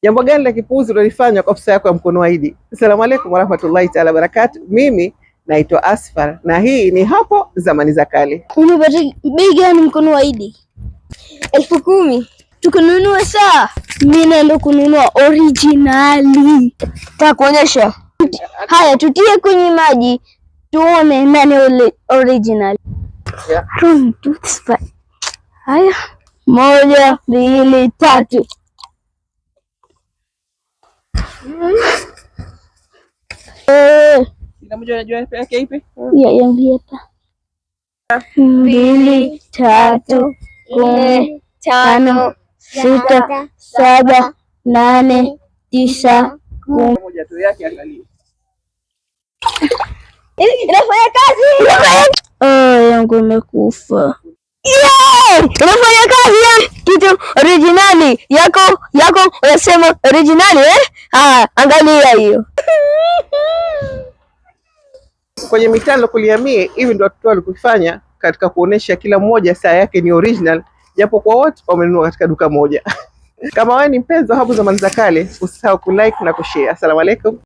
Jambo gani la kipuuzi ulilofanya kwa pesa yako ya mkono wa Idi? Asalamu alaykum warahmatullahi taala barakatuh. Mimi naitwa Asfar na hii ni Hapo Zamani za Kale. Umepata bei gani mkono wa Idi? 10,000. Tukununua saa. Mimi naenda kununua originali. Takuonyesha. Haya, tutie kwenye maji tuone nani original. Yeah. Haya, 1, 2, 3. Kila mmoja anajua yake ipi? Ya yangu hapa. 2, 3, 4, 5, 6, 7, 8, 9, 10. Moja tu yake angalia. Inafanya kazi. Yangu imekufa. Inafanya kazi ya kitu originali yako unasema originali angalia hiyo. Kwenye mitano kuliamie, hivi ndio watoto walikufanya katika kuonesha kila mmoja saa yake ni original, japo kwa wote wamenunua katika duka moja. Kama wewe ni mpenzi wa Hapo Zamani za Kale, usisahau kulike na kushare. Asalamu alaykum.